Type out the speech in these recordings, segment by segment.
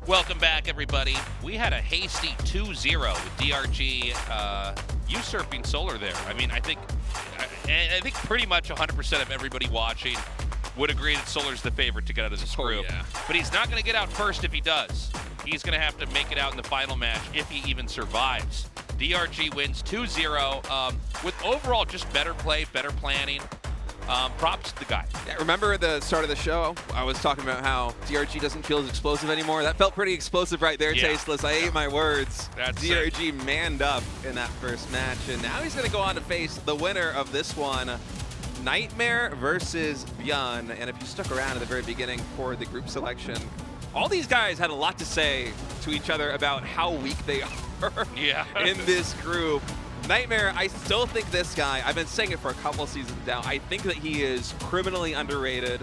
Welcome back, everybody. We had a hasty 2-0 with DRG usurping Solar there. I mean, I think pretty much 100% of everybody watching would agree that Solar's the favorite to get out of this group. Yeah. But he's not going to get out first if he does. He's going to have to make it out in the final match if he even survives. DRG wins 2-0 with overall just better play, better planning. Props to the guy. Yeah, remember the start of the show? I was talking about how DRG doesn't feel as explosive anymore. That felt pretty explosive right there, Yeah. Tasteless. I ate my words. That's DRG manned up in that first match, and now he's going to go on to face the winner of this one, NightMare versus Byun. And if you stuck around at the very beginning for the group selection, all these guys had a lot to say to each other about how weak they are in this group. NightMare, I still think this guy, I've been saying it for a couple seasons now, I think that he is criminally underrated.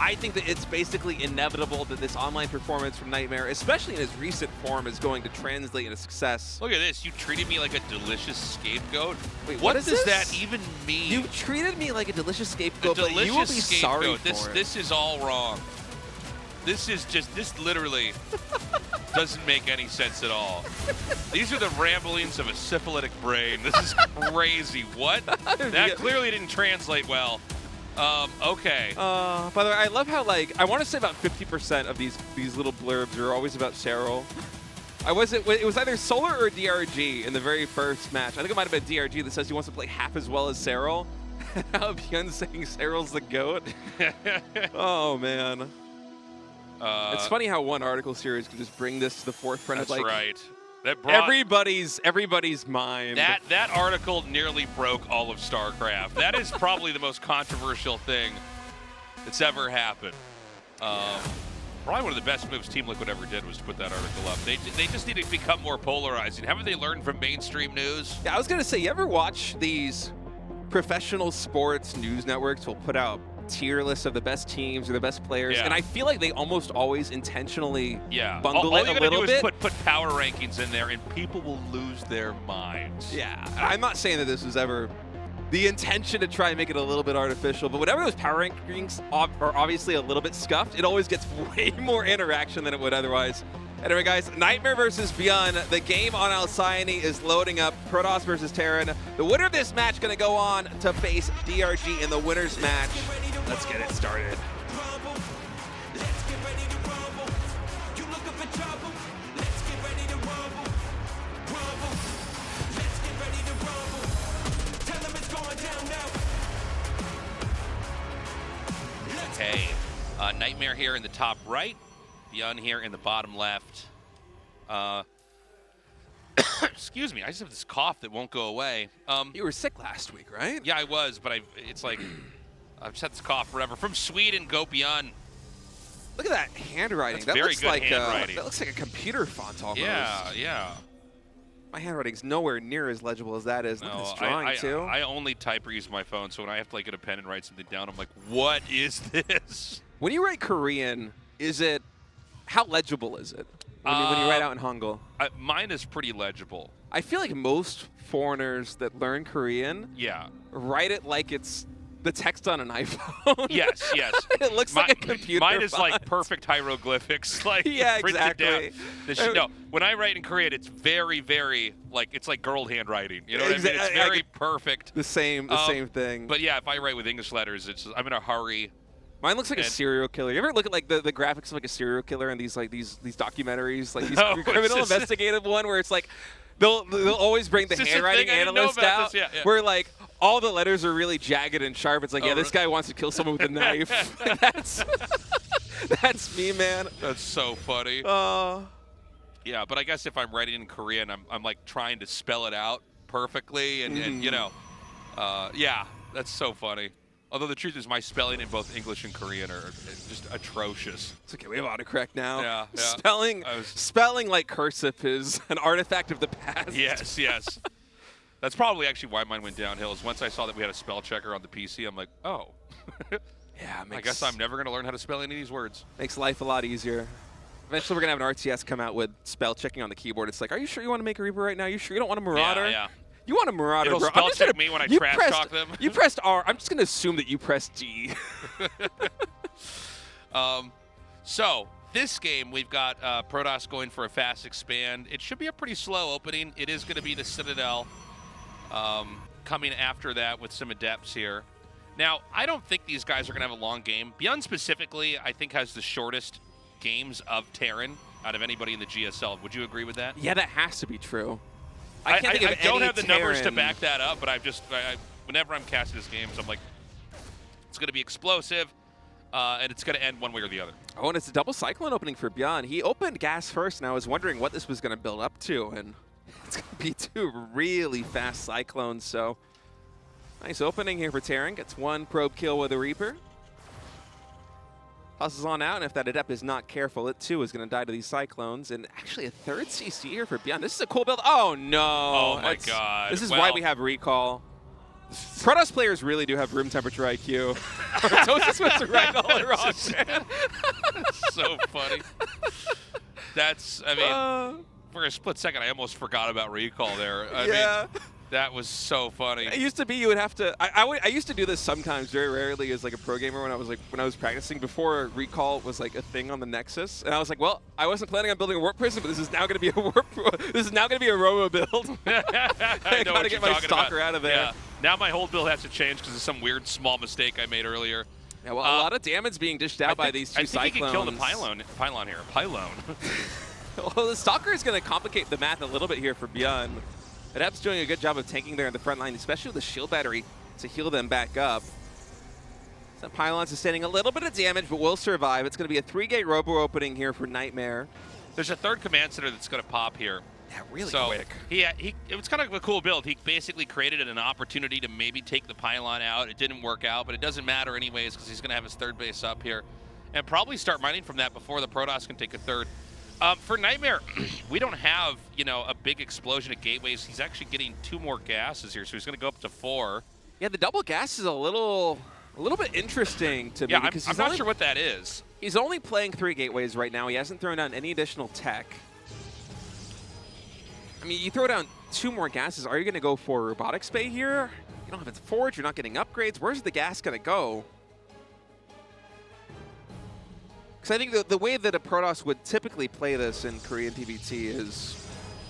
I think that it's basically inevitable that this online performance from NightMare, especially in his recent form, is going to translate into success. Look at this. You treated me like a delicious scapegoat. Wait, what does this? that even mean? You treated me like a delicious scapegoat, but you will be sorry for it. This is all wrong. This literally doesn't make any sense at all. These are the ramblings of a syphilitic brain. This is crazy. What? That clearly didn't translate well. Okay. By the way, I love how, like, I want to say about 50% of these little blurbs are always about Cheryl. It was either Solar or DRG in the very first match. I think it might have been DRG that says he wants to play half as well as Cheryl. How Byun saying Cheryl's the GOAT. Oh, man. It's funny how one article series can just bring this to the forefront of, like, right. That brought everybody's mind. That article nearly broke all of StarCraft. That is probably the most controversial thing that's ever happened. Probably one of the best moves Team Liquid ever did was to put that article up. They just need to become more polarizing. Haven't they learned from mainstream news? Yeah, I was gonna say, you ever watch these professional sports news networks will put out tier lists of the best teams or the best players, and I feel like they almost always intentionally bundle all it a little bit. All you gotta do is put power rankings in there, and people will lose their minds. Yeah, I'm not saying that this was ever the intention to try and make it a little bit artificial, but whenever those power rankings are obviously a little bit scuffed, it always gets way more interaction than it would otherwise. Anyway, guys, NightMare versus Byun. The game on Alcyone is loading up. Protoss versus Terran. The winner of this match going to go on to face DRG in the winner's match. Let's get it started. Okay, NightMare here in the top right. Byun here in the bottom left. Excuse me, I just have this cough that won't go away. You were sick last week, right? Yeah, I was, but it's like I've just had this cough forever. From Sweden, go Byun. Look at that handwriting. That's very looks good like handwriting. That looks like a computer font almost. Yeah. My handwriting's nowhere near as legible as that is. Look at this drawing too. I only type or use my phone, so when I have to get a pen and write something down, I'm like, what is this? When you write Korean, how legible is it when you write out in Hangul? Mine is pretty legible. I feel like most foreigners that learn Korean write it like it's the text on an iPhone. Yes. It looks like a computer Mine is font. like perfect hieroglyphics. Yeah, exactly. No, when I write in Korean, it's very, very, it's like girl handwriting. You know what I mean? It's very perfect. The same thing. But yeah, if I write with English letters, I'm in a hurry. Mine looks like a serial killer. You ever look at the graphics of like a serial killer and these documentaries, like these criminal investigative one where it's like they'll always bring the handwriting analyst out where like all the letters are really jagged and sharp. It's like, this guy wants to kill someone with a knife. That's me, man. That's so funny. Yeah, but I guess if I'm writing in Korean, I'm like trying to spell it out perfectly and you know, that's so funny. Although the truth is, my spelling in both English and Korean are just atrocious. It's okay, we have autocorrect now. Yeah. Spelling like cursive is an artifact of the past. Yes. That's probably actually why mine went downhill, is once I saw that we had a spell checker on the PC, I'm like, oh. Yeah, I guess I'm never going to learn how to spell any of these words. Makes life a lot easier. Eventually, we're going to have an RTS come out with spell checking on the keyboard. It's like, are you sure you want to make a Reaper right now? You sure you don't want a Marauder? Yeah. You want a Marauder, It'll bro. spell check me when I trash talk them. You pressed R. I'm just going to assume that you pressed G. So this game, we've got Protoss going for a fast expand. It should be a pretty slow opening. It is going to be the Citadel coming after that with some adepts here. Now, I don't think these guys are going to have a long game. Byun specifically, I think, has the shortest games of Terran out of anybody in the GSL. Would you agree with that? Yeah, that has to be true. I can't think of don't any have the numbers to Terran. back that up, but whenever I'm casting his games, I'm like, it's going to be explosive, and it's going to end one way or the other. Oh, and it's a double Cyclone opening for Byun. He opened gas first, and I was wondering what this was going to build up to, and it's going to be 2 really fast Cyclones, so nice opening here for Terran. Gets 1 probe kill with a Reaper. Tosses on out, and if that Adept is not careful, it too is going to die to these Cyclones. And actually a 3rd CC here for Byun. This is a cool build. Oh, no. Oh, my God. This is why we have recall. Protoss players really do have room temperature IQ. Tosis was direct all wrong. So funny. That's, I mean, for a split second, I almost forgot about recall there. I mean, that was so funny. It used to be you would have to. I used to do this sometimes, very rarely, as like a pro gamer when I was practicing before recall was like a thing on the Nexus, and I was like, well, I wasn't planning on building a warp prison, but this is now going to be a warp. This is now going to be a Robo build. I know gotta get my stalker out of there. Yeah. Now my whole build has to change because of some weird small mistake I made earlier. Yeah, well, a lot of damage being dished out by these 2 Cyclones. I think he can kill the pylon here. Pylon. Well, the Stalker is going to complicate the math a little bit here for Byun. Adept's doing a good job of tanking there in the front line, especially with the shield battery to heal them back up. Some pylons sustaining a little bit of damage, but will survive. It's going to be a 3-gate Robo opening here for NightMare. There's a 3rd command center that's going to pop here. Yeah, really quick. It was kind of a cool build. He basically created an opportunity to maybe take the pylon out. It didn't work out, but it doesn't matter anyways because he's going to have his 3rd base up here and probably start mining from that before the Protoss can take a 3rd. For NightMare, we don't have, a big explosion at gateways. He's actually getting 2 more gases here, so he's going to go up to 4. Yeah, the double gas is a little bit interesting to me. Yeah, because I'm not sure what that is. He's only playing 3 gateways right now. He hasn't thrown down any additional tech. I mean, you throw down 2 more gases. Are you going to go for Robotics Bay here? You don't have a forge. You're not getting upgrades. Where's the gas going to go? Because I think the way that a Protoss would typically play this in Korean TVT is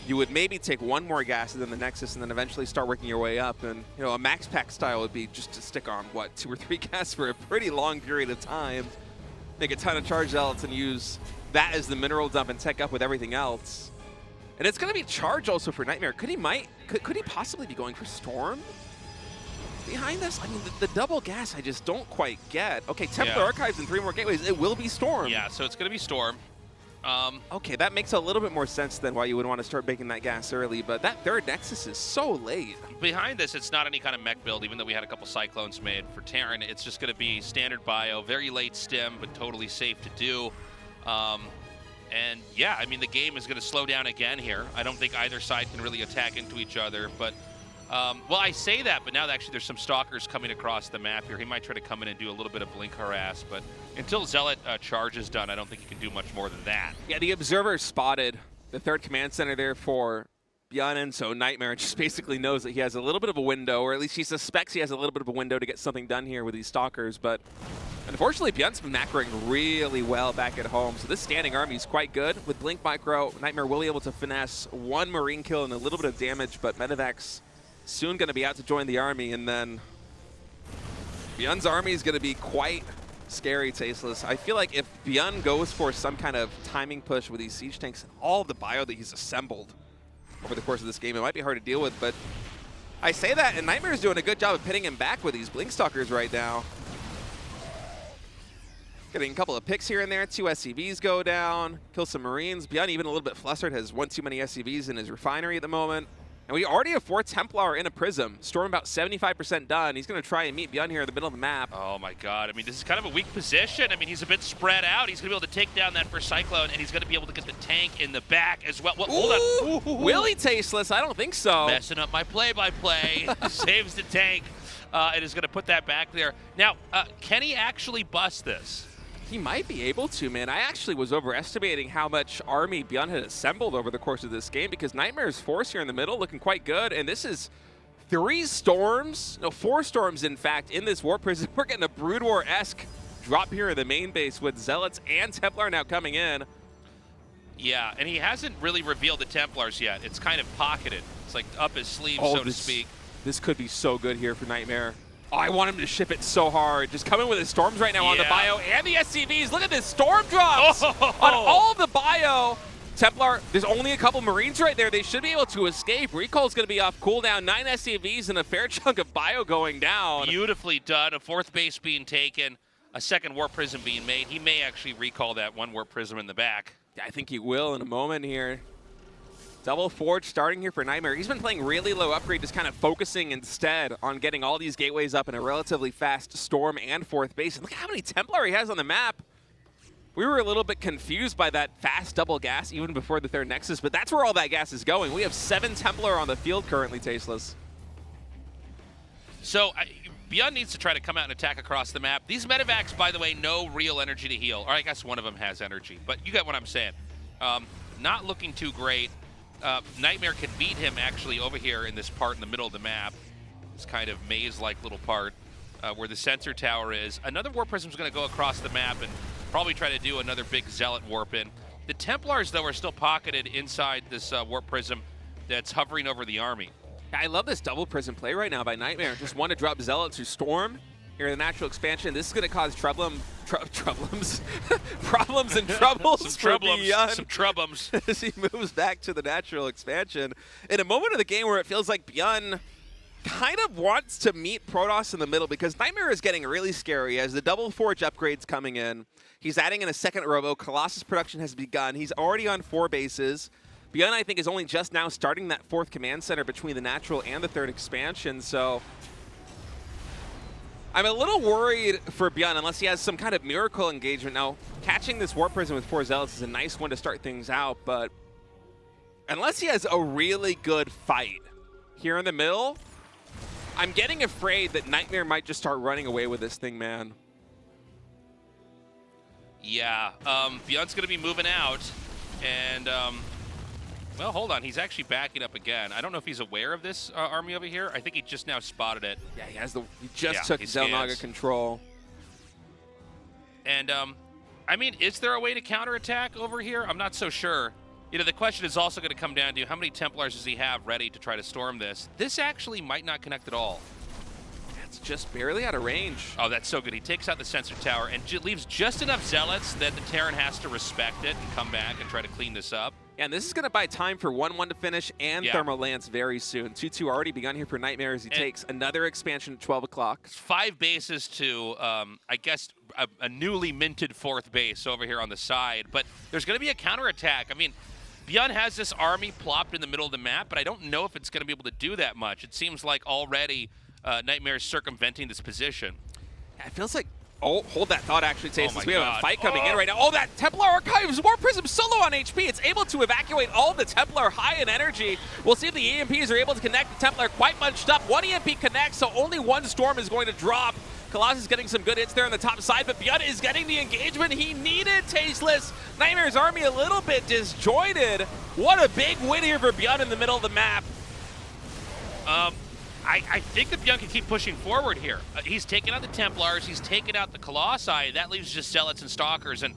you would maybe take 1 more gas and then the Nexus and then eventually start working your way up. And, a max pack style would be just to stick on, 2 or 3 gas for a pretty long period of time. Make a ton of charge zealots and use that as the mineral dump and tech up with everything else. And it's going to be charge also for NightMare. Could he possibly be going for Storm behind this? I mean, the double gas I just don't quite get. Okay, Templar Archives and 3 more gateways. It will be Storm. Yeah, so it's going to be Storm. Okay, that makes a little bit more sense than why you would want to start making that gas early, but that 3rd Nexus is so late. Behind this, it's not any kind of mech build, even though we had a couple Cyclones made. For Terran, it's just going to be standard bio, very late stim, but totally safe to do. And yeah, I mean, the game is going to slow down again here. I don't think either side can really attack into each other, but well, I say that, but now actually there's some stalkers coming across the map here. He might try to come in and do a little bit of blink harass, but until Zealot charge is done, I don't think he can do much more than that. Yeah, the Observer spotted the 3rd command center there for Byun, and so NightMare just basically knows that he has a little bit of a window, or at least he suspects he has a little bit of a window to get something done here with these stalkers, but unfortunately, Byun's been macroing really well back at home, so this standing army is quite good. With Blink Micro, NightMare will be able to finesse 1 Marine kill and a little bit of damage, but Medivacs soon going to be out to join the army, and then Byun's army is going to be quite scary, Tasteless. I feel like if Byun goes for some kind of timing push with these siege tanks and all of the bio that he's assembled over the course of this game, it might be hard to deal with, but I say that, and NightMare's doing a good job of pinning him back with these Blink Stalkers right now. Getting a couple of picks here and there. 2 SCVs go down, kill some Marines. Byun even a little bit flustered, has 1 too many SCVs in his refinery at the moment. And we already have 4 Templar in a Prism. Storm about 75% done. He's going to try and meet Byun here in the middle of the map. Oh my God. I mean, this is kind of a weak position. I mean, he's a bit spread out. He's going to be able to take down that first Cyclone, and he's going to be able to get the tank in the back as well. Hold on. Will he, Tasteless? I don't think so. Messing up my play-by-play. Saves the tank. and is going to put that back there. Now, can he actually bust this? He might be able to, man. I actually was overestimating how much army Byun had assembled over the course of this game because NightMare's force here in the middle looking quite good, and this is 4 storms, in fact, in this Warp Prison. We're getting a Brood War-esque drop here in the main base with Zealots and Templar now coming in. Yeah, and he hasn't really revealed the Templars yet. It's kind of pocketed. It's like up his sleeve, so to speak. This could be so good here for NightMare. Oh, I want him to ship it so hard. Just coming with his storms right now on the bio and the SCVs. Look at this storm drops on all of the bio. Templar, there's only a couple Marines right there. They should be able to escape. Recall's going to be off cooldown. 9 SCVs and a fair chunk of bio going down. Beautifully done. A 4th base being taken. A 2nd Warp Prism being made. He may actually recall that 1 Warp Prism in the back. Yeah, I think he will in a moment here. Double Forge starting here for NightMare. He's been playing really low upgrade, just kind of focusing instead on getting all these gateways up in a relatively fast Storm and 4th base. And look at how many Templar he has on the map. We were a little bit confused by that fast double gas even before the 3rd Nexus, but that's where all that gas is going. We have 7 Templar on the field currently, Tasteless. So Byun needs to try to come out and attack across the map. These medevacs, by the way, no real energy to heal. Or I guess one of them has energy, but you get what I'm saying. Not looking too great. NightMare can beat him actually over here in this part in the middle of the map. This kind of maze-like little part where the sensor tower is. Another Warp Prism is going to go across the map and probably try to do another big Zealot warp in. The Templars, though, are still pocketed inside this Warp Prism that's hovering over the army. I love this double Prism play right now by NightMare. Just want to drop Zealot to Storm here in the natural expansion. This is going to cause problems and troubles for Byun. Some troubles. As he moves back to the natural expansion. In a moment of the game where it feels like Byun kind of wants to meet Protoss in the middle because NightMare is getting really scary as the double Forge upgrades coming in. He's adding in a 2nd Robo. Colossus production has begun. He's already on 4 bases. Byun, I think, is only just now starting that 4th command center between the natural and the 3rd expansion, so I'm a little worried for Byun unless he has some kind of miracle engagement. Now, catching this Warp Prism with 4 Zealots is a nice one to start things out, but unless he has a really good fight here in the middle, I'm getting afraid that NightMare might just start running away with this thing, man. Yeah, Byun's going to be moving out, and well, hold on. He's actually backing up again. I don't know if he's aware of this army over here. I think he just now spotted it. Yeah, he just took Xel'Naga control. And, I mean, is there a way to counterattack over here? I'm not so sure. You know, the question is also going to come down to how many Templars does he have ready to try to storm this? This actually might not connect at all. It's just barely out of range. Oh, that's so good. He takes out the sensor tower and leaves just enough Zealots that the Terran has to respect it and come back and try to clean this up. Yeah, and this is going to buy time for 1-1 to finish and Thermal Lance very soon. 2-2 already begun here for NightMare as he takes another expansion at 12 o'clock. 5 bases to, I guess, a newly minted 4th base over here on the side. But there's going to be a counterattack. I mean, Byun has this army plopped in the middle of the map, but I don't know if it's going to be able to do that much. It seems like already NightMare is circumventing this position. Yeah, it feels like... Oh, hold that thought, actually, Tasteless. We have a fight coming in right now. Oh, that Templar Archives Warp Prism solo on HP. It's able to evacuate all the Templar high in energy. We'll see if the EMPs are able to connect. The Templar quite bunched up. 1 EMP connects, so only 1 Storm is going to drop. Colossus is getting some good hits there on the top side, but Byun is getting the engagement he needed, Tasteless. NightMare's army a little bit disjointed. What a big win here for Byun in the middle of the map. I think that Byun can keep pushing forward here. He's taking out the Templars, he's taking out the Colossi. That leaves just Zealots and Stalkers, and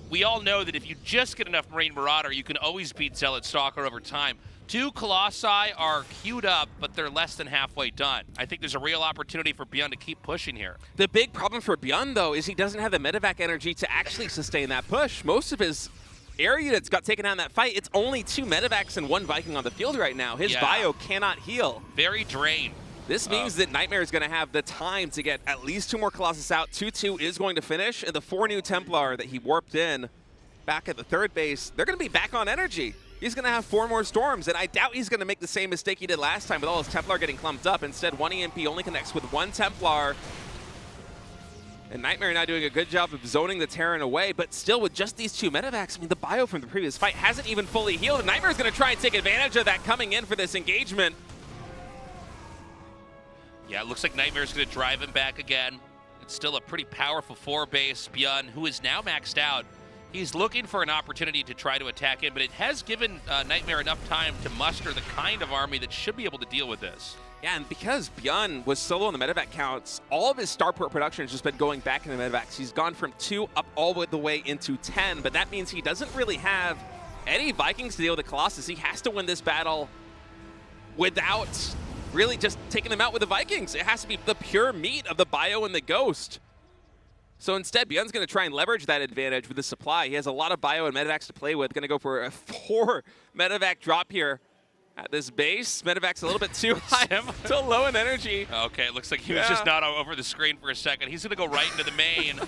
we all know that if you just get enough Marine Marauder, you can always beat Zealot Stalker over time. 2 Colossi are queued up, but they're less than halfway done. I think there's a real opportunity for Byun to keep pushing here. The big problem for Byun, though, is he doesn't have the medevac energy to actually sustain that push. Most of his air units got taken out in that fight. It's only 2 medevacs and 1 Viking on the field right now. His bio cannot heal. Very drained. This means that NightMare is going to have the time to get at least 2 more Colossus out. 2-2 is going to finish, and the 4 new Templar that he warped in back at the 3rd base, they're going to be back on energy. He's going to have 4 more Storms, and I doubt he's going to make the same mistake he did last time with all his Templar getting clumped up. Instead, 1 EMP only connects with 1 Templar. And NightMare now doing a good job of zoning the Terran away, but still with just these 2 medevacs, I mean, the bio from the previous fight hasn't even fully healed, and NightMare's going to try and take advantage of that coming in for this engagement. Yeah, it looks like NightMare's going to drive him back again. It's still a pretty powerful 4-base. Byun, who is now maxed out, he's looking for an opportunity to try to attack in, but it has given NightMare enough time to muster the kind of army that should be able to deal with this. Yeah, and because Byun was solo on the medevac counts, all of his starport production has just been going back in the medevacs. He's gone from 2 up all the way into 10, but that means he doesn't really have any Vikings to deal with the Colossus. He has to win this battle without really just taking them out with the Vikings. It has to be the pure meat of the Bio and the Ghost. So instead, Byun's going to try and leverage that advantage with the supply. He has a lot of Bio and medevacs to play with. Going to go for a 4 medevac drop here at this base. Medevac's a little bit too high, too low in energy. Okay, it looks like he was just not over the screen for a second. He's going to go right into the main.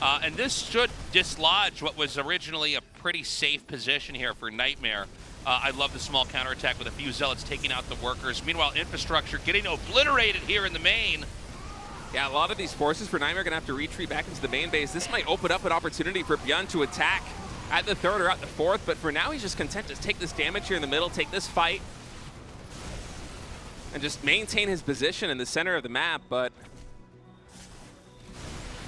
And this should dislodge what was originally a pretty safe position here for NightMare. I love the small counterattack with a few Zealots taking out the workers. Meanwhile, infrastructure getting obliterated here in the main. Yeah, a lot of these forces for NightMare are going to have to retreat back into the main base. This might open up an opportunity for Byun to attack at the 3rd or at the 4th, but for now he's just content to take this damage here in the middle, take this fight, and just maintain his position in the center of the map. But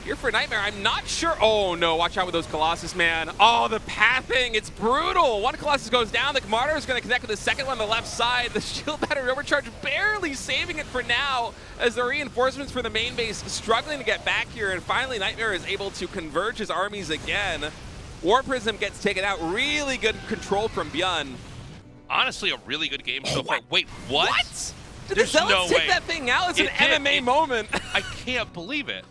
here for NightMare, I'm not sure. Oh no, watch out with those Colossus, man. Oh, the pathing, it's brutal. One Colossus goes down, the Commander is going to connect with the second one on the left side. The shield battery overcharge barely saving it for now as the reinforcements for the main base struggling to get back here, and finally NightMare is able to converge his armies again. War Prism gets taken out, really good control from Byun. Honestly, a really good game so far. Wait, what? What? Did There's the Zealots no take way. that thing out? It's It an did. MMA moment. I can't believe it.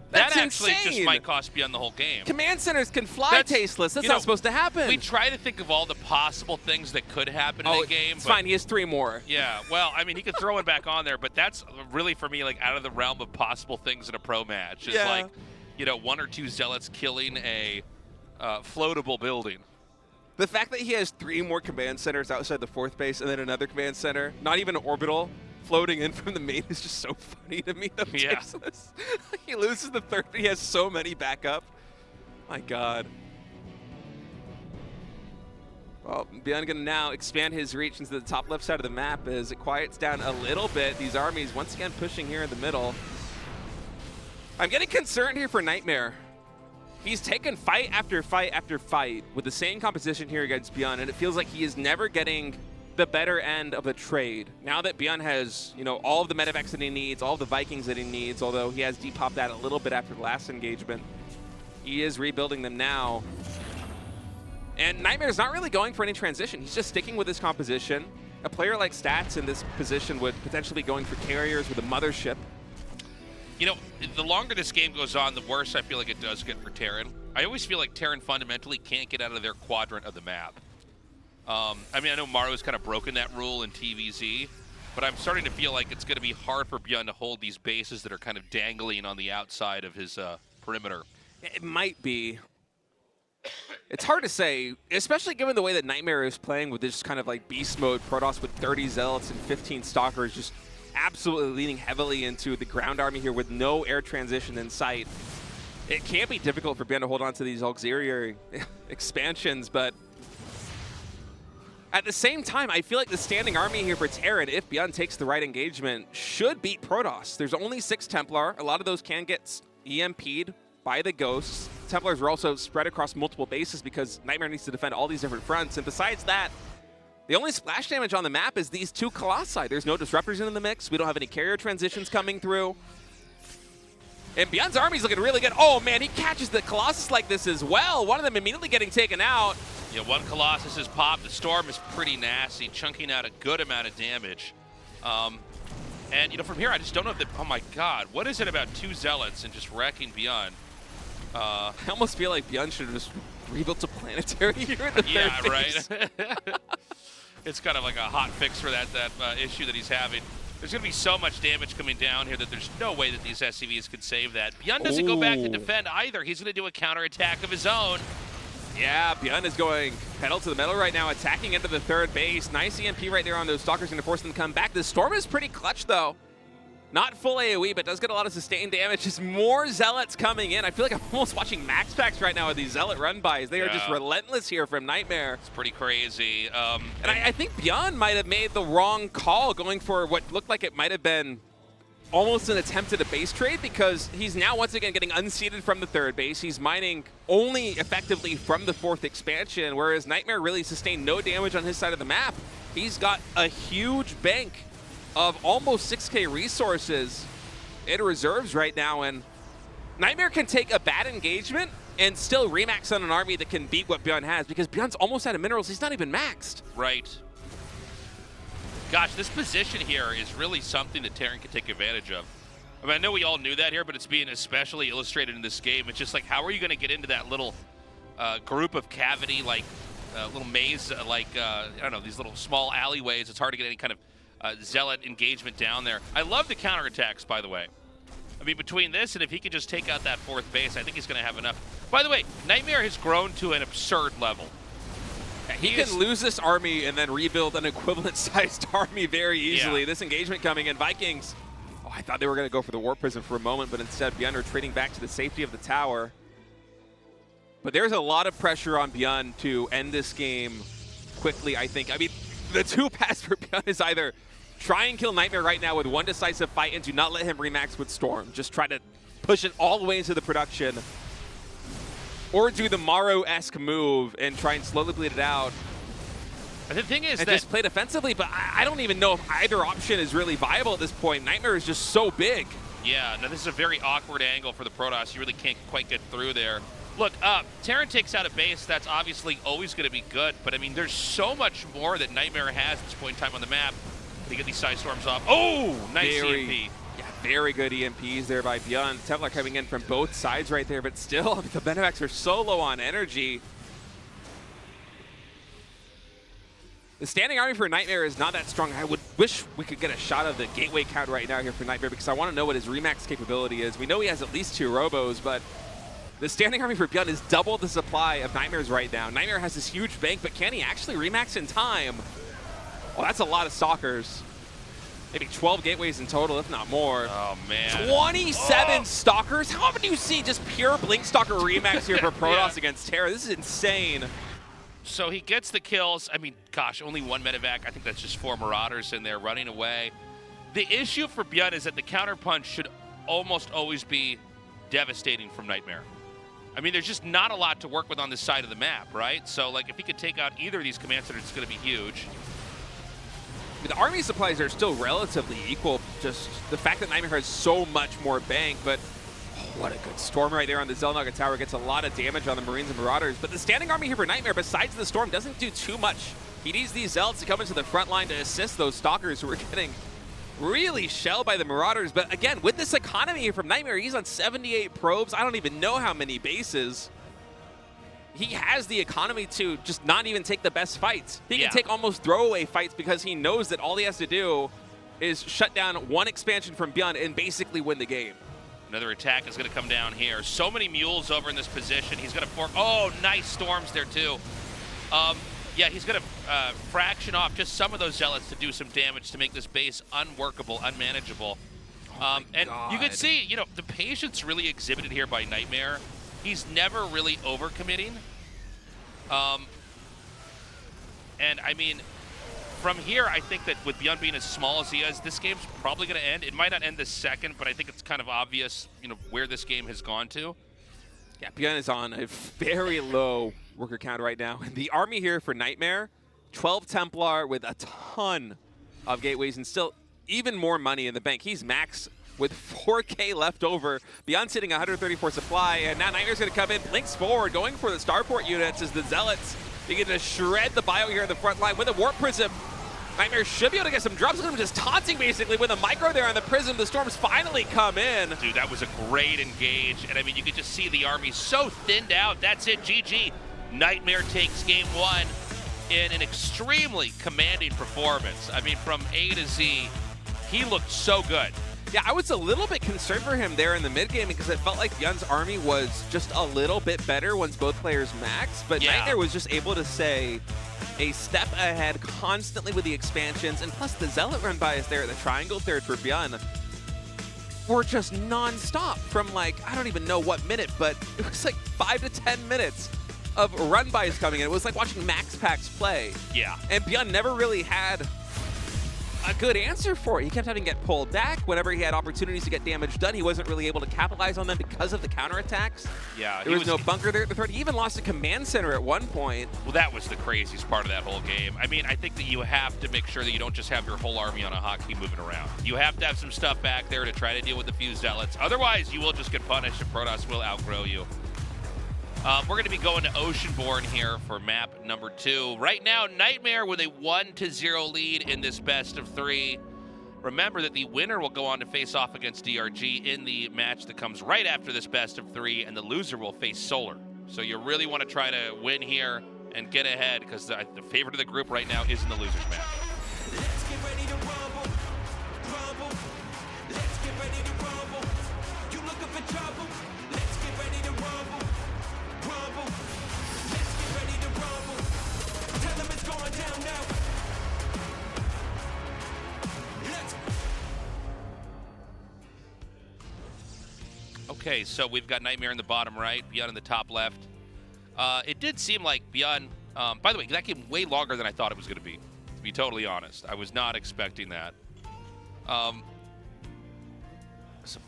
That's that actually insane. just might cost Byun the whole game. Command centers can fly That's- tasteless. That's you not know, supposed to happen. We try to think of all the possible things that could happen in a game. It's but fine. He has 3 more. yeah, well, I mean, he could throw it back on there, but that's really, for me, like out of the realm of possible things in a pro match. It's Yeah. like, you know, 1 or 2 Zealots killing a floatable building. The fact that he has 3 more command centers outside the 4th base and then another command center, not even an orbital, floating in from the main is just so funny to me. Yeah. He loses the 3rd, but he has so many backup. My God. Well, Byun gonna now expand his reach into the top left side of the map as it quiets down a little bit. These armies once again pushing here in the middle. I'm getting concerned here for NightMare. He's taken fight after fight after fight with the same composition here against Byun, and it feels like he is never getting the better end of the trade. Now that Byun has, you know, all of the medevacs that he needs, all of the Vikings that he needs, although he has depopped that a little bit after the last engagement, he is rebuilding them now. And NightMare's not really going for any transition. He's just sticking with his composition. A player like Stats in this position would potentially be going for carriers with a mothership. You know, the longer this game goes on, the worse I feel like it does get for Terran. I always feel like Terran fundamentally can't get out of their quadrant of the map. I mean, I know Maru's kind of broken that rule in TVZ, but I'm starting to feel like it's going to be hard for Byun to hold these bases that are kind of dangling on the outside of his perimeter. It might be. It's hard to say, especially given the way that NightMare is playing with this kind of like beast mode Protoss with 30 Zealots and 15 Stalkers, just absolutely leaning heavily into the ground army here with no air transition in sight. It can be difficult for Byun to hold on to these auxiliary expansions, but at the same time, I feel like the standing army here for Terran, if Byun takes the right engagement, should beat Protoss. There's only 6 Templar. A lot of those can get EMP'd by the Ghosts. Templars are also spread across multiple bases because NightMare needs to defend all these different fronts. And besides that, the only splash damage on the map is these 2 Colossi. There's no disruptors in the mix. We don't have any carrier transitions coming through. And Byun's army's looking really good. Oh man, he catches the Colossus like this as well. One of them immediately getting taken out. Yeah, 1 Colossus is popped. The Storm is pretty nasty, chunking out a good amount of damage. And, you know, from here, I just don't know if oh my God, what is it about 2 Zealots and just wrecking Byun? I almost feel like Byun should have just rebuilt a planetary here in the Yeah, third base. right. It's kind of like a hot fix for that issue that he's having. There's going to be so much damage coming down here that there's no way that these SCVs could save that. Byun doesn't go back to defend either. He's going to do a counterattack of his own. Yeah, Byun is going pedal to the metal right now, attacking into the 3rd base. Nice EMP right there on those Stalkers, going to force them to come back. The Storm is pretty clutch, though. Not full AoE, but does get a lot of sustained damage. Just more Zealots coming in. I feel like I'm almost watching Max Packs right now with these Zealot run-bys. They are just relentless here from NightMare. It's pretty crazy. And I think Byun might have made the wrong call going for what looked like it might have been almost an attempt at a base trade, because he's now once again getting unseated from the third base. He's mining only effectively from the fourth expansion, whereas NightMare really sustained no damage on his side of the map. He's got a huge bank of almost 6K resources in reserves right now, and NightMare can take a bad engagement and still remax on an army that can beat what Byun has, because Byun's almost out of minerals. He's not even maxed. Right. Gosh, this position here is really something that Terran can take advantage of. I mean, I know we all knew that here, but it's being especially illustrated in this game. It's just like, how are you going to get into that little group of cavity, like little maze, I don't know, these little small alleyways? It's hard to get any kind of Zealot engagement down there. I love the counterattacks, by the way. I mean, between this and if he can just take out that fourth base, I think he's going to have enough. By the way, NightMare has grown to an absurd level. He can lose this army and then rebuild an equivalent-sized army very easily. This engagement coming in, Vikings. Oh, I thought they were going to go for the Warp Prism for a moment, but instead Byun retreating back to the safety of the tower. But there's a lot of pressure on Byun to end this game quickly, I think. I mean, the two paths for Byun is either try and kill NightMare right now with one decisive fight and do not let him remax with Storm. Just try to push it all the way into the production. Or do the Morrow-esque move and try and slowly bleed it out. The thing is and just play defensively, but I don't even know if either option is really viable at this point. NightMare is just so big. Yeah, no, this is a very awkward angle for the Protoss. You really can't quite get through there. Look, Terran takes out a base. That's obviously always going to be good, but I mean, there's so much more that NightMare has at this point in time on the map. They get these side storms off. Oh, nice EMP. Yeah, very good EMPs there by Byun. Templar coming in from both sides right there, but still, the Benevacs are so low on energy. The standing army for NightMare is not that strong. I would wish we could get a shot of the gateway count right now here for NightMare, because I want to know what his remax capability is. We know he has at least 2 robos, but the standing army for Byun is double the supply of NightMare's right now. NightMare has this huge bank, but can he actually remax in time? Well, that's a lot of Stalkers. Maybe 12 gateways in total, if not more. Oh, man. 27 Stalkers? How often do you see just pure Blink Stalker remax here for Protoss against Terra? This is insane. So he gets the kills. I mean, gosh, only 1 medevac. I think that's just 4 Marauders in there running away. The issue for Byun is that the counterpunch should almost always be devastating from NightMare. I mean, there's just not a lot to work with on this side of the map, right? So, like, if he could take out either of these command centers, it's going to be huge. The army supplies are still relatively equal. Just the fact that NightMare has so much more bank, but what a good storm right there on the Xel'Naga Tower. Gets a lot of damage on the Marines and Marauders. But the standing army here for NightMare, besides the storm, doesn't do too much. He needs these Zealots to come into the front line to assist those Stalkers who are getting really shelled by the Marauders. But again, with this economy here from NightMare, he's on 78 probes. I don't even know how many bases. He has the economy to just not even take the best fights. He can take almost throwaway fights because he knows that all he has to do is shut down one expansion from Byun and basically win the game. Another attack is going to come down here. So many mules over in this position. He's going to fork. Oh, nice storms there too. Yeah, he's going to fraction off just some of those Zealots to do some damage to make this base unworkable, unmanageable. And you can see, you know, the patience really exhibited here by NightMare. He's never really overcommitting. And I mean, from here, I think that with Byun being as small as he is, this game's probably going to end. It might not end this second, but I think it's kind of obvious, you know, where this game has gone to. Yeah, Byun is on a very low worker count right now. The army here for NightMare, 12 Templar with a ton of gateways and still even more money in the bank. He's max with 4K left over. Byun sitting 134 supply, and now NightMare's going to come in, blinks forward, going for the starport units as the Zealots begin to shred the bio here in the front line with a Warp Prism. NightMare should be able to get some drops. Look at him just taunting basically with a micro there on the Prism. The storms finally come in. Dude, that was a great engage, and I mean, you could just see the army so thinned out. That's it, GG. NightMare takes game 1 in an extremely commanding performance. I mean, from A to Z, he looked so good. Yeah, I was a little bit concerned for him there in the mid game because it felt like Byun's army was just a little bit better once both players maxed, but NightMare was just able to stay a step ahead constantly with the expansions, and plus the Zealot run by is there at the triangle third for Byun. were just non-stop from like, I don't even know what minute, but it was like 5 to 10 minutes of run-bys coming in. It was like watching Max Packs play. Yeah. And Byun never really had a good answer for it. He kept having to get pulled back. Whenever he had opportunities to get damage done, he wasn't really able to capitalize on them because of the counterattacks. Yeah. There was no bunker there at the threat. He even lost a command center at one point. Well, that was the craziest part of that whole game. I mean, I think that you have to make sure that you don't just have your whole army on a hotkey moving around. You have to have some stuff back there to try to deal with the fused zealots. Otherwise, you will just get punished and Protoss will outgrow you. We're going to be going to Oceanborn here for map number 2. Right now, NightMare with a 1-0 lead in this best of 3. Remember that the winner will go on to face off against DRG in the match that comes right after this best of 3, and the loser will face Solar. So you really want to try to win here and get ahead, because the favorite of the group right now is in the losers match. Let's get ready to rumble, rumble. Let's get ready to rumble. You looking for trouble? Let's get ready to rumble, rumble. Let's get ready to rumble. Tell them it's going down now. Let's. Okay, so we've got NightMare in the bottom right, Byun in the top left. It did seem like Byun, by the way, that game way longer than I thought it was going to be totally honest. I was not expecting that. Some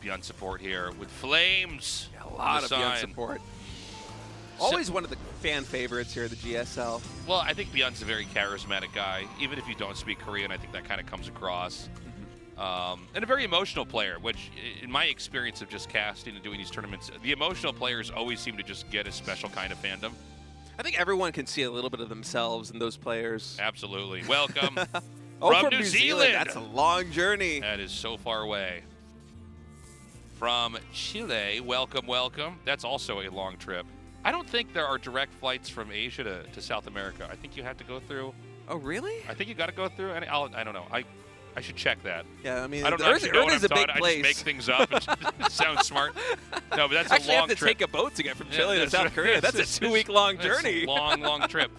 Byun support here with Flames. A lot of Byun support. Always one of the fan favorites here at the GSL. Well, I think Byun's a very charismatic guy. Even if you don't speak Korean, I think that kind of comes across. And a very emotional player, which in my experience of just casting and doing these tournaments, the emotional players always seem to just get a special kind of fandom. I think everyone can see a little bit of themselves in those players. Absolutely. Welcome from New Zealand. That's a long journey. That is so far away. From Chile, welcome, welcome. That's also a long trip. I don't think there are direct flights from Asia to South America. I think you have to go through. Oh, really? I think you got to go through. I don't know. I should check that. Yeah, I mean, I don't know. Earth is a big place. I just make things up. It sounds smart. No, but that's Actually, a long you have to trip. take a boat to get from Chile to that's South right. Korea. That's a 2-week-long journey. Long trip.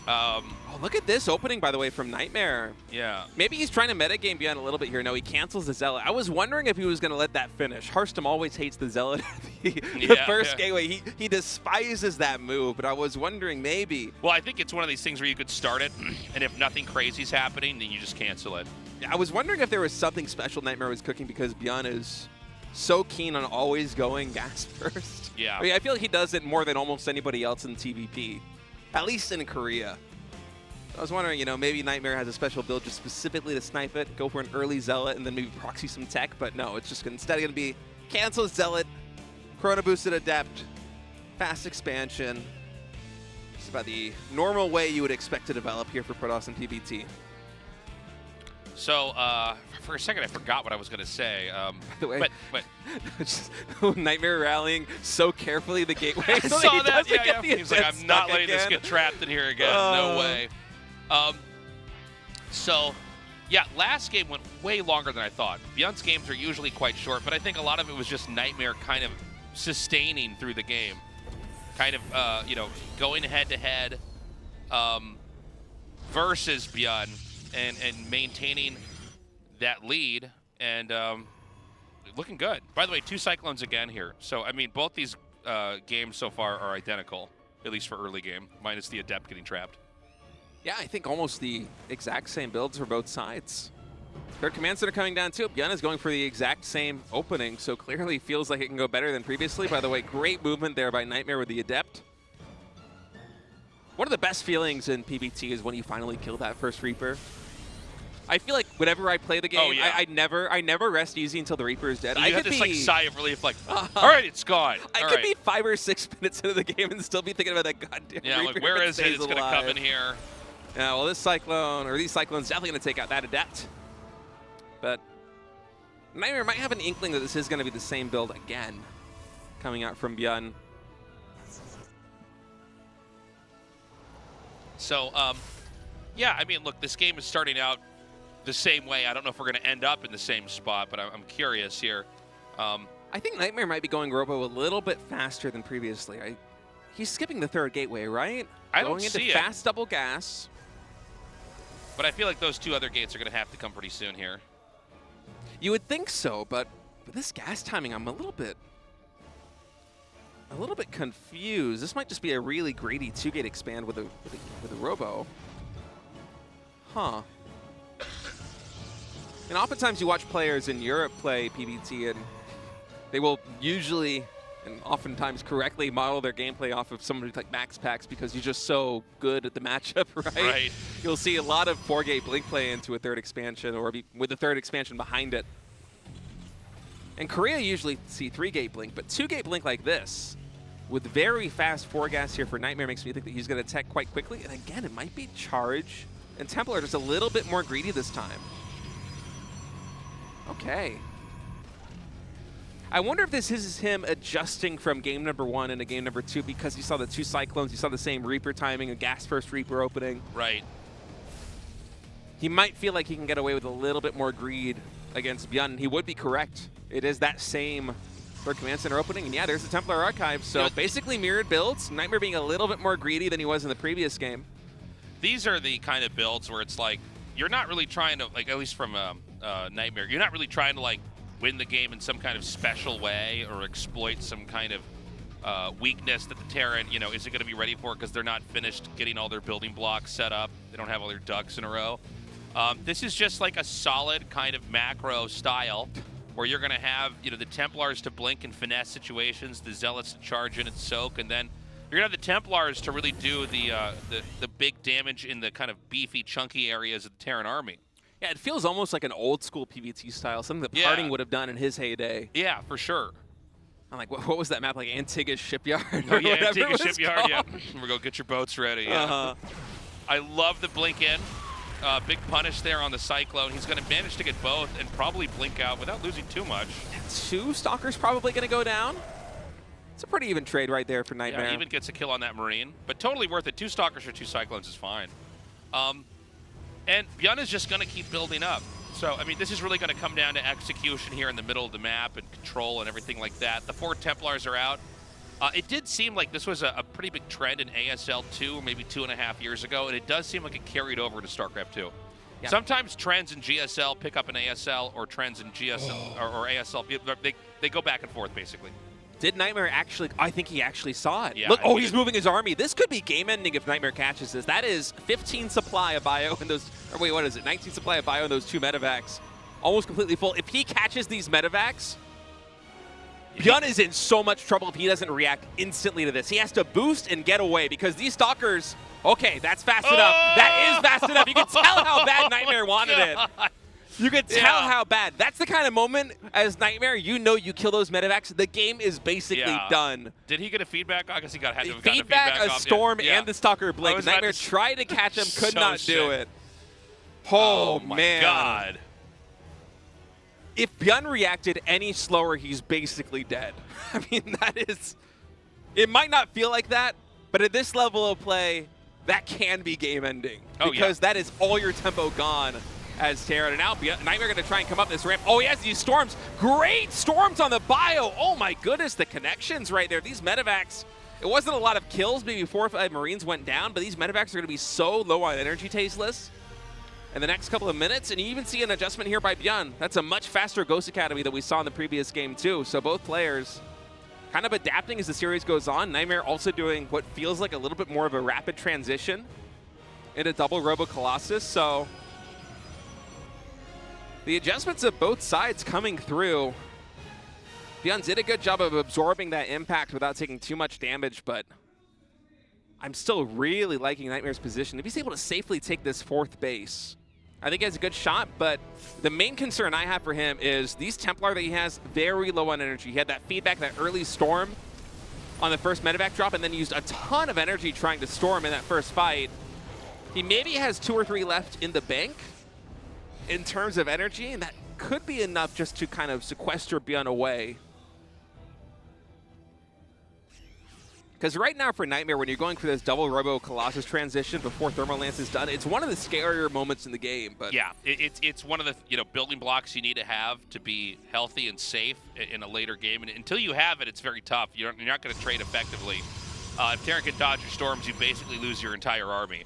Oh, look at this opening, by the way, from NightMare. Yeah. Maybe he's trying to metagame Byun a little bit here. No, he cancels the Zealot. I was wondering if he was going to let that finish. Hearthstone always hates the Zealot. the first gateway. He despises that move, but I was wondering maybe. Well, I think it's one of these things where you could start it, and if nothing crazy is happening, then you just cancel it. I was wondering if there was something special NightMare was cooking, because Byun is so keen on always going gas first. Yeah. I mean, I feel like he does it more than almost anybody else in TVP, at least in Korea. I was wondering, maybe NightMare has a special build just specifically to snipe it, go for an early Zealot, and then maybe proxy some tech. But no, it's just instead going to be cancel Zealot, Chrono Boosted Adept, fast expansion. It's about the normal way you would expect to develop here for Protoss and PBT. So, for a second, I forgot what I was going to say. By the way, but just NightMare rallying so carefully the gateway. I so saw he that. doesn't Yeah. get the He's like, I'm not letting this again. get trapped in here again. No way. So, yeah, last game went way longer than I thought. Byun's games are usually quite short, but I think a lot of it was just NightMare kind of sustaining through the game. Kind of, going head-to-head versus Byun and maintaining that lead and looking good. By the way, 2 Cyclones again here. So, I mean, both these games so far are identical, at least for early game, minus the Adept getting trapped. Yeah, I think almost the exact same builds for both sides. Their command center coming down too. Byun is going for the exact same opening, so clearly feels like it can go better than previously. By the way, great movement there by NightMare with the Adept. One of the best feelings in PBT is when you finally kill that first Reaper. I feel like whenever I play the game, I never rest easy until the Reaper is dead. You have this like sigh of relief, like, all right, it's gone. I could be 5 or 6 minutes into the game and still be thinking about that goddamn Reaper. Like, where is it? It's going to come in here. Yeah, well, this Cyclone, or these Cyclones, definitely going to take out that Adept. But NightMare might have an inkling that this is going to be the same build again, coming out from Byun. So, yeah, I mean, look, this game is starting out the same way. I don't know if we're going to end up in the same spot, but I'm curious here. I think NightMare might be going Robo a little bit faster than previously. He's skipping the 3rd gateway, right? I don't going see into it. fast double gas. But I feel like those 2 other gates are going to have to come pretty soon here. You would think so, but with this gas timing, I'm a little bit confused. This might just be a really greedy 2-gate expand with a Robo. Huh. And oftentimes you watch players in Europe play PBT, and they will usually and oftentimes correctly model their gameplay off of somebody like Max Packs because you're just so good at the matchup, right? Right. You'll see a lot of 4-gate blink play into a third expansion or with the third expansion behind it. And Korea usually see 3-gate blink, but 2-gate blink like this with very fast 4-gas here for NightMare makes me think that he's going to tech quite quickly. And again, it might be charge and Templar just a little bit more greedy this time. Okay. I wonder if this is him adjusting from game number 1 into game number 2 because he saw the 2 Cyclones, he saw the same Reaper timing, a gas first Reaper opening. Right. He might feel like he can get away with a little bit more greed against Byun. He would be correct. It is that same third command center opening, and yeah, there's the Templar Archive. So basically mirrored builds. NightMare being a little bit more greedy than he was in the previous game. These are the kind of builds where it's like, you're not really trying to, like, at least from NightMare, you're not really trying to, like, win the game in some kind of special way or exploit some kind of weakness that the Terran, you know, isn't going to be ready for because they're not finished getting all their building blocks set up. They don't have all their ducks in a row. This is just like a solid kind of macro style where you're going to have, you know, the Templars to blink and finesse situations, the Zealots to charge in and soak, and then you're going to have the Templars to really do the big damage in the kind of beefy, chunky areas of the Terran army. Yeah, it feels almost like an old school PvT style, something that Parting would have done in his heyday. Yeah, for sure. I'm like, what was that map, like Antigua's Shipyard? Oh, yeah, Antigua's Shipyard, yeah. We're going to get your boats ready. Yeah. I love the blink in. Big punish there on the Cyclone. He's going to manage to get both and probably blink out without losing too much. 2 Stalkers probably going to go down. It's a pretty even trade right there for NightMare. Yeah, even gets a kill on that Marine, but totally worth it. 2 Stalkers for 2 Cyclones is fine. And Byun is just going to keep building up. So, I mean, this is really going to come down to execution here in the middle of the map and control and everything like that. The 4 Templars are out. It did seem like this was a pretty big trend in ASL 2, maybe 2.5 years ago, and it does seem like it carried over to StarCraft 2. Yeah. Sometimes trends in GSL pick up an ASL, or trends in GSL or ASL, they go back and forth, basically. Did NightMare actually? I think he actually saw it. Yeah, look, oh, he's moving his army. This could be game ending if NightMare catches this. That is 15 supply of bio in those, or wait, what is it? 19 supply of bio in those 2 medevacs. Almost completely full. If he catches these medevacs, Byun is in so much trouble if he doesn't react instantly to this. He has to boost and get away because these Stalkers, okay, that's fast enough. That is fast enough. You can tell how bad NightMare wanted it. You can tell how bad. That's the kind of moment as NightMare, you know you kill those medevacs, the game is basically done. Did he get a feedback? I guess he had to have gotten feedback, a a storm, and the Stalker blink. NightMare tried to catch him, could not do it. Oh, my man. God. If Byun reacted any slower, he's basically dead. I mean, that is... It might not feel like that, but at this level of play, that can be game-ending. Because that is all your tempo gone as Terran. And now NightMare going to try and come up this ramp. Oh, he has these storms. Great storms on the bio. Oh, my goodness, the connections right there. These medevacs, it wasn't a lot of kills. Maybe 4 or 5 Marines went down, but these medevacs are going to be so low on energy tasteless in the next couple of minutes, and you even see an adjustment here by Byun. That's a much faster Ghost Academy than we saw in the previous game too. So both players kind of adapting as the series goes on. NightMare also doing what feels like a little bit more of a rapid transition into double Robo Colossus. So the adjustments of both sides coming through. Byun did a good job of absorbing that impact without taking too much damage, but I'm still really liking NightMare's position. If he's able to safely take this 4th base, I think he has a good shot, but the main concern I have for him is these Templar that he has, very low on energy. He had that feedback, that early storm on the first medevac drop, and then used a ton of energy trying to storm in that first fight. He maybe has 2 or 3 left in the bank in terms of energy, and that could be enough just to kind of sequester Byun away. Because right now for NightMare, when you're going for this double Robo Colossus transition before Thermal Lance is done, it's one of the scarier moments in the game. But yeah, it's one of the building blocks you need to have to be healthy and safe in a later game. And until you have it, it's very tough. You're not going to trade effectively. If Terran can dodge your storms, you basically lose your entire army.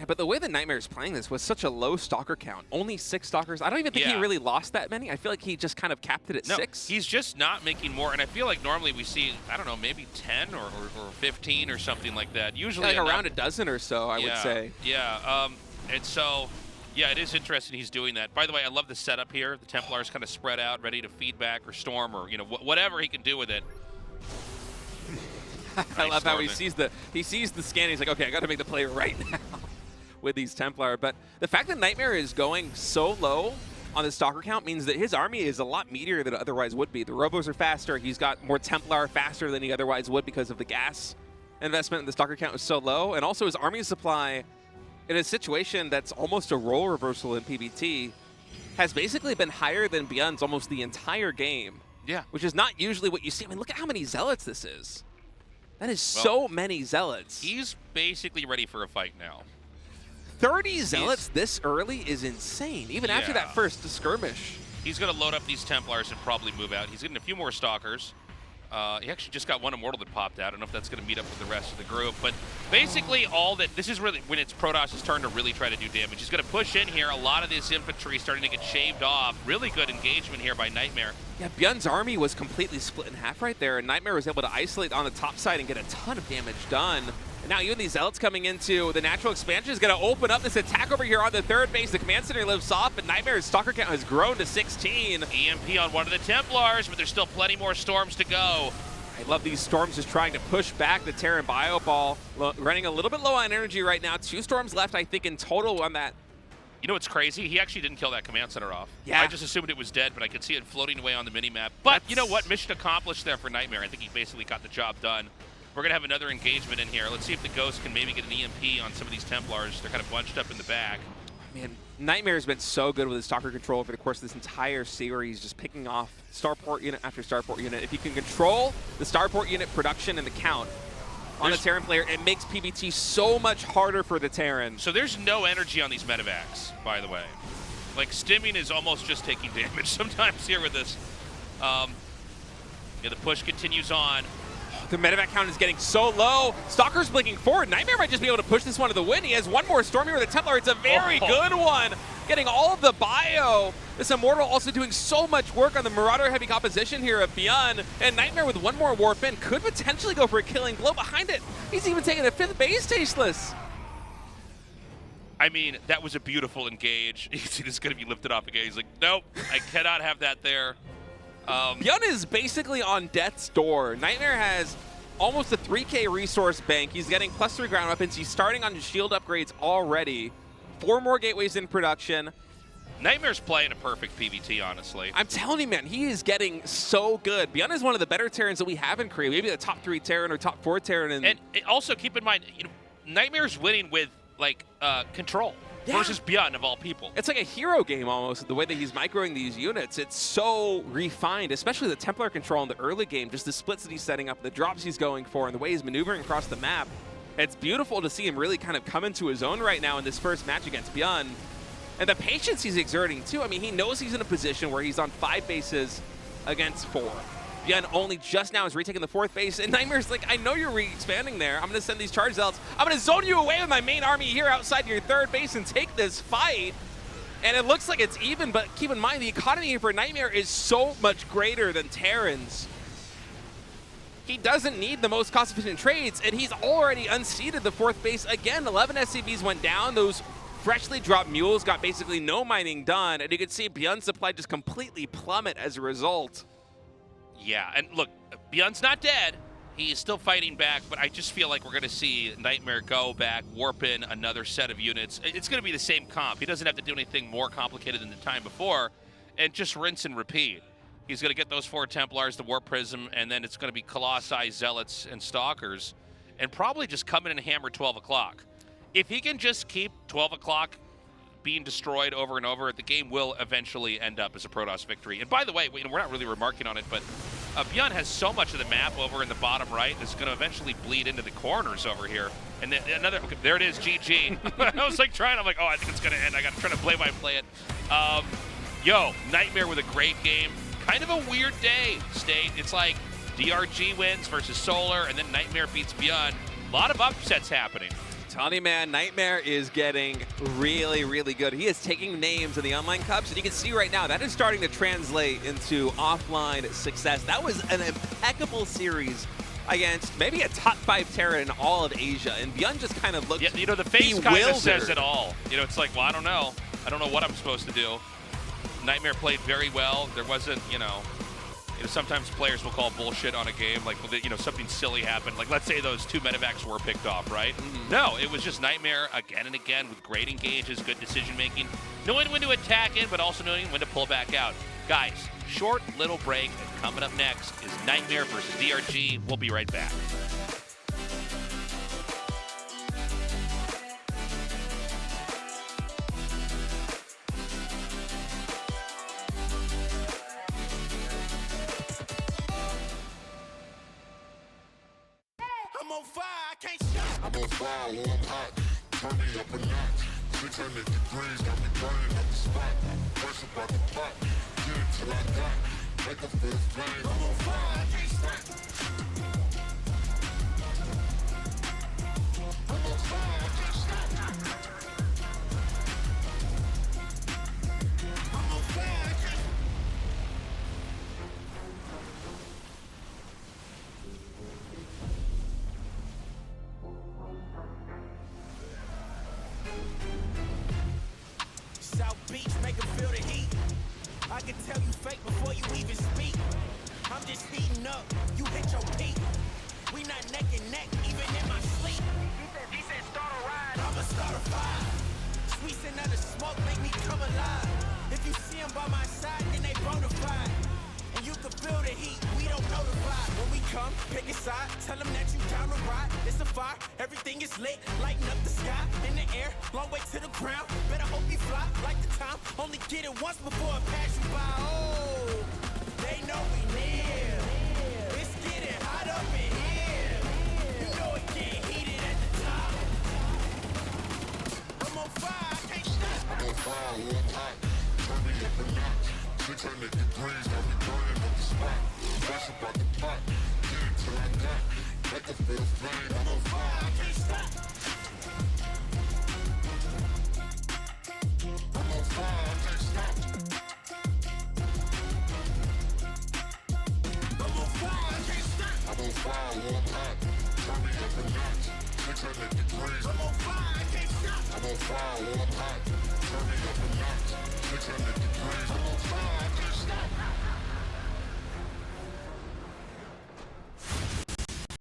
Yeah, but the way that NightMare is playing this was such a low stalker count. Only 6 stalkers. I don't even think he really lost that many. I feel like he just kind of capped it at 6. He's just not making more. And I feel like normally we see, I don't know, maybe 10 or 15 or something like that. Usually like around a dozen or so, I would say. Yeah. And so, yeah, it is interesting he's doing that. By the way, I love the setup here. The Templars kind of spread out, ready to feedback or storm or, whatever he can do with it. I love how he sees the scan. He's like, okay, I got to make the play right now with these Templar. But the fact that NightMare is going so low on the stalker count means that his army is a lot meatier than it otherwise would be. The Robos are faster. He's got more Templar faster than he otherwise would because of the gas investment. The stalker count is so low. And also his army supply, in a situation that's almost a role reversal in PBT, has basically been higher than Byun's almost the entire game. Yeah. Which is not usually what you see. I mean, look at how many Zealots this is. That is so many Zealots. He's basically ready for a fight now. 30 Zealots this early is insane, even after that first skirmish. He's going to load up these Templars and probably move out. He's getting a few more Stalkers. He actually just got one Immortal that popped out. I don't know if that's going to meet up with the rest of the group. But basically this is really when it's Protoss' turn to really try to do damage. He's going to push in here. A lot of this infantry starting to get shaved off. Really good engagement here by NightMare. Yeah, Byun's army was completely split in half right there, and NightMare was able to isolate on the top side and get a ton of damage done. And now even these Zealots coming into the natural expansion is going to open up this attack over here on the third base. The command center lives off, but NightMare's stalker count has grown to 16. EMP on one of the Templars, but there's still plenty more storms to go. I love these storms just trying to push back the Terran Bio Ball. Running a little bit low on energy right now. 2 storms left, I think, in total on that. You know what's crazy? He actually didn't kill that command center off. Yeah. I just assumed it was dead, but I could see it floating away on the mini-map. But you know what? Mission accomplished there for NightMare. I think he basically got the job done. We're going to have another engagement in here. Let's see if the Ghost can maybe get an EMP on some of these Templars. They're kind of bunched up in the back. Man, NightMare's been so good with his stalker control over the course of this entire series, just picking off starport unit after starport unit. If you can control the starport unit production and the count on the Terran player, it makes PBT so much harder for the Terran. So there's no energy on these medevacs, by the way. Like, stimming is almost just taking damage sometimes here with this. The push continues on. The medevac count is getting so low. Stalker's blinking forward. NightMare might just be able to push this one to the win. He has one more storm here with the Templar. It's a very good one. Getting all of the bio. This Immortal also doing so much work on the Marauder-heavy composition here of Byun. And NightMare with one more warp in could potentially go for a killing blow behind it. He's even taking a 5th base tasteless. I mean, that was a beautiful engage. You see this is going to be lifted off again. He's like, nope, I cannot have that there. Byun is basically on death's door. NightMare has almost a 3K resource bank. He's getting +3 ground weapons. He's starting on shield upgrades already. 4 more gateways in production. NightMare's playing a perfect PBT, honestly. I'm telling you, man, he is getting so good. Byun is one of the better Terrans that we have in Korea. Maybe the top 3 Terran or top 4 Terran. And also keep in mind, NightMare's winning with like control. Versus Byun, of all people. It's like a hero game almost, the way that he's microing these units. It's so refined, especially the Templar control in the early game, just the splits that he's setting up, the drops he's going for, and the way he's maneuvering across the map. It's beautiful to see him really kind of come into his own right now in this first match against Byun. And the patience he's exerting, too. I mean, he knows he's in a position where he's on 5 bases against 4. Byun only just now is retaking the 4th base, and NightMare's like, I know you're re-expanding there. I'm going to send these charge zealots. I'm going to zone you away with my main army here outside your 3rd base and take this fight. And it looks like it's even, but keep in mind, the economy for NightMare is so much greater than Terran's. He doesn't need the most cost-efficient trades, and he's already unseated the 4th base again. 11 SCVs went down. Those freshly dropped mules got basically no mining done, and you can see Byun's supply just completely plummet as a result. Yeah, and look, Byun's not dead. He's still fighting back, but I just feel like we're going to see NightMare go back, warp in another set of units. It's going to be the same comp. He doesn't have to do anything more complicated than the time before, and just rinse and repeat. He's going to get those 4 Templars, the Warp Prism, and then it's going to be Colossi, Zealots, and Stalkers, and probably just come in and hammer 12 o'clock. If he can just keep 12 o'clock being destroyed over and over, the game will eventually end up as a Protoss victory. And by the way, we're not really remarking on it, but Byun has so much of the map over in the bottom right that's going to eventually bleed into the corners over here. And then another, okay, there it is, GG. I was like I'm like, oh, I think it's going to end. I got to try to play it. NightMare with a great game. Kind of a weird day, State. It's like DRG wins versus Solar, and then NightMare beats Byun. A lot of upsets happening. Tony Man, NightMare is getting really, really good. He is taking names in the online cups, and you can see right now that is starting to translate into offline success. That was an impeccable series against maybe a top 5 Terra in all of Asia, and Byun just kind of looked Yeah, you know, the face kind of says bewildered. it all. You know, it's like, well, I don't know what I'm supposed to do. NightMare played very well. There wasn't, you know, sometimes players will call bullshit on a game, like, you know, something silly happened. Like, let's say those 2 medevacs were picked off, right? No, it was just NightMare again and again with great engages, good decision making, knowing when to attack in, but also knowing when to pull back out. Guys, short little break, and coming up next is NightMare versus DRG. We'll be right back. I'm on fire, I can't stop. I'm on fire, oh, I'm hot. Turn me up a notch. 600 degrees, got me burning up the spot. Fresh about the pot. Get it till I got. Make a feel flame. I'm on fire, I can't stop. I'm on fire, I can't stop. I'm on fire, I can't. South Beach, make 'em feel the heat. I can tell you fake before you even speak. I'm just heating up, you hit your peak. We not neck and neck, even in my sleep. He said start a ride, I'ma start a fire. Sweets and other smoke make me come alive. If you see 'em by my side, then they bonafide. And you can feel the heat, we don't notify. When we come, pick a side, tell them that you down to ride. It's a fire, everything is lit, lighten up the sky. In the air, long way to the ground. Better hope you fly, like the time. Only get it once before it pass you by. Oh, they know we near. It's getting hot up in here. You know it getting heated at the top. I'm on fire, I can't stop. I'm on fire, oh, I'm hot. Turn me up a notch. 600 degrees, got me burning up the spot. Fresh about the pot. Get it till I got. Make a feel flame. I'm on fire, I can't stop. I'm on fire, I can't stop. I'm on fire, I can't stop. I'm on fire, oh, I'm hot. Turn me up a notch. 600 degrees. I'm on fire, I can't stop. I'm on fire, oh, I'm hot. Turn me up a notch. 600 degrees. I'm on fire, I can't stop.